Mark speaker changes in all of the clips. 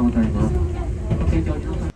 Speaker 1: ございます。ご清聴ください。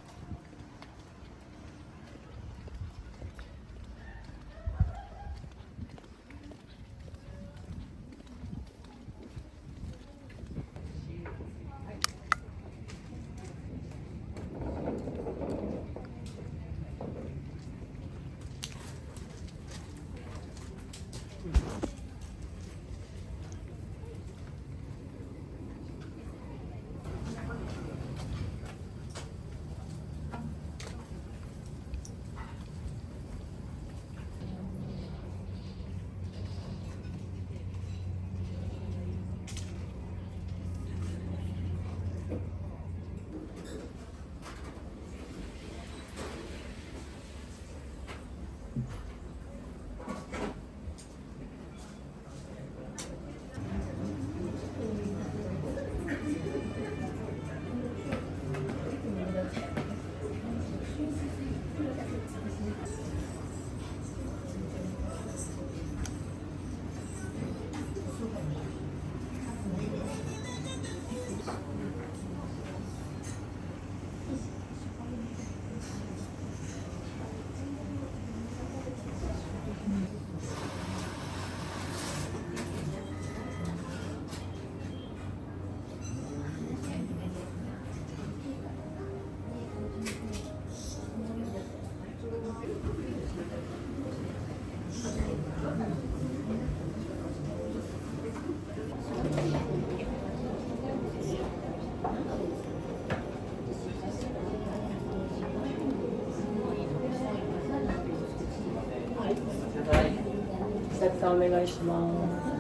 Speaker 2: 佐々木さんお願いします。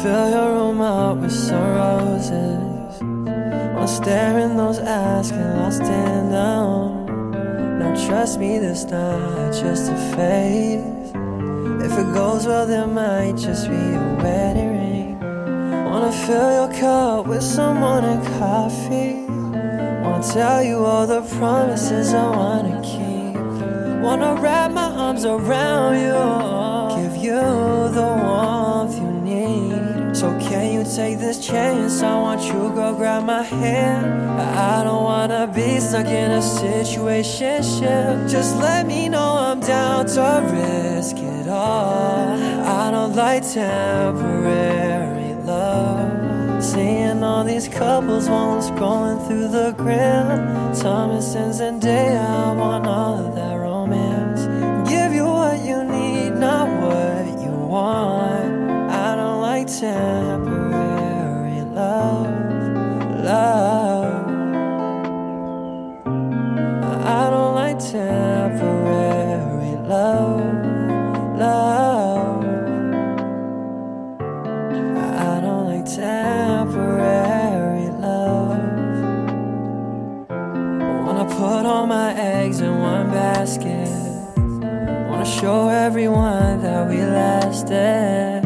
Speaker 3: fill your room up with some roses. Wanna stare in those eyes, can I stand down? Now trust me, this not just a phase. If it goes well, there might just be a wedding ring. Wanna fill your cup with some morning coffee. Wanna tell you all the promises I wanna keep. Wanna wrap my arms around you, give you the warmth you need. So can you take this chance? I want you, girl, grab my hand. I don't wanna be stuck in a situationship. Just let me know I'm down to risk it all. I don't like temporary love. Seeing all these couples while I'm scrolling through the gram. Thomas and Zendaya, I want all of that romance. Give you what you need, not what you want. I don't like temporary love. I don't like temporary love. I don't like temporary love. Wanna put all my eggs in one basket. Wanna show everyone that we lasted.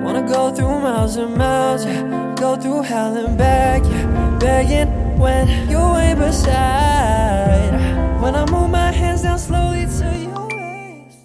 Speaker 3: Wanna go through miles and miles, yeah. Go through hell and back, yeah. Begging when you ain't beside. When I move my hands down slowly to your waist.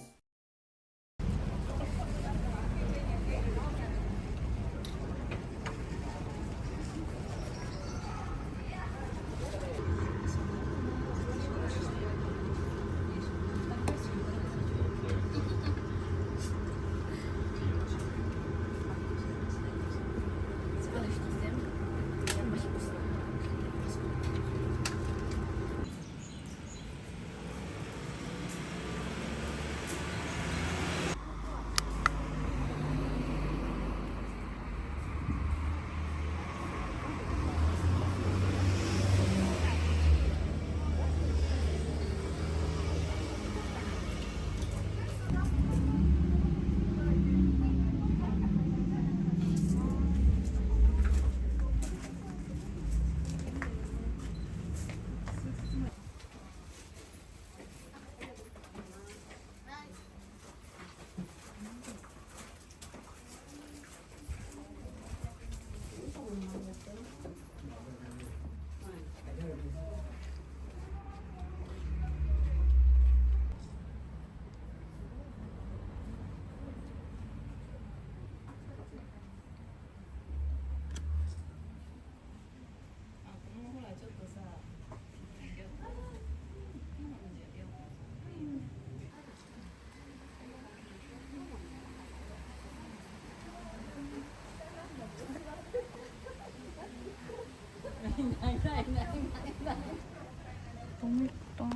Speaker 1: 너무 예쁘다.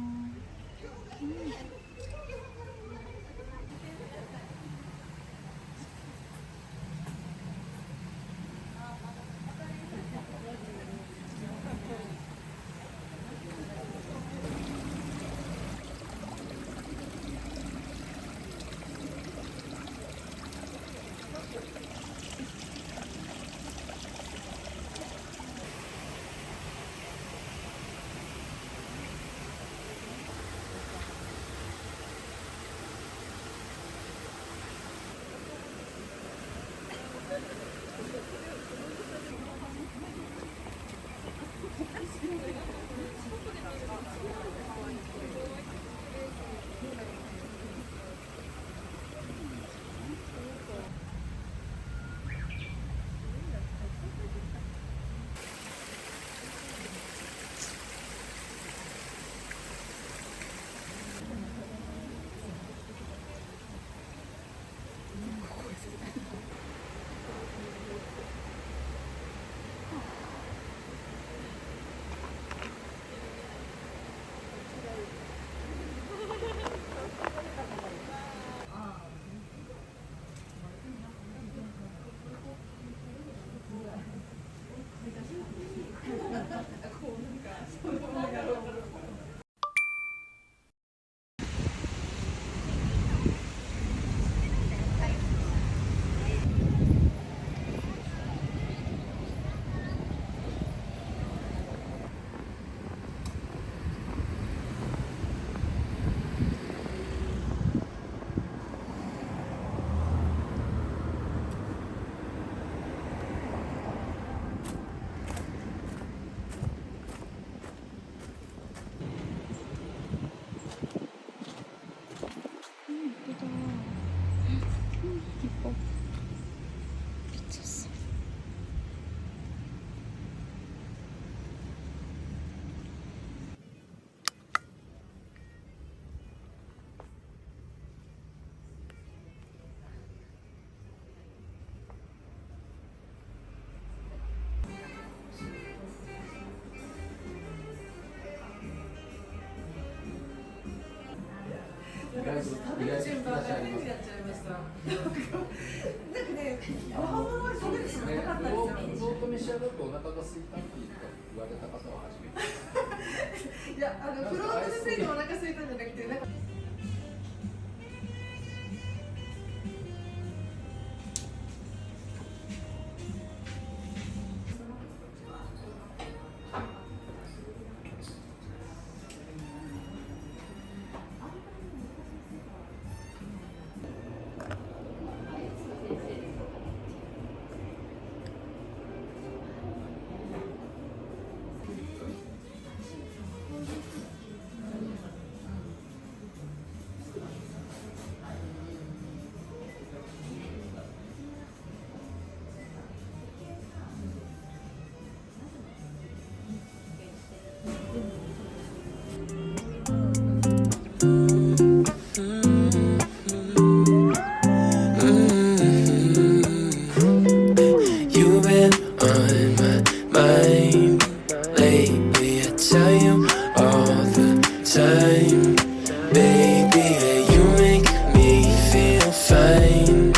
Speaker 2: 意外と引き出しあります。
Speaker 4: やっちゃいました。なんかね、ご飯は食べるのなかったんですよ。
Speaker 2: ずっと召し上がってお腹が空いたって言われた方は初めて。
Speaker 4: いや、フロートでついてお腹空いたんじゃなくて、なんか。
Speaker 3: You've been on my mind lately, I tell you all the time. Baby, you make me feel fine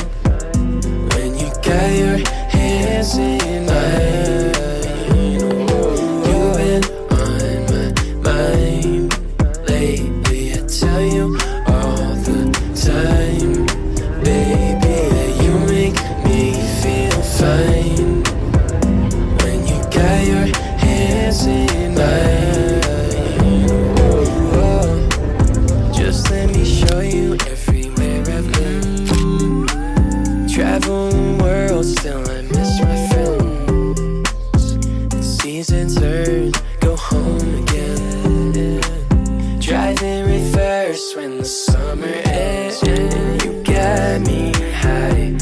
Speaker 3: when you got your hands in mine. You've been on my mind lately, I tell you all the time. Baby, you make me feel fine when you got your hands in mine. Just let me show you everywhere I've been. Travel the world, still I miss my friends. The seasons turn, go home again. Driving reverse when the summer ends. You got me high.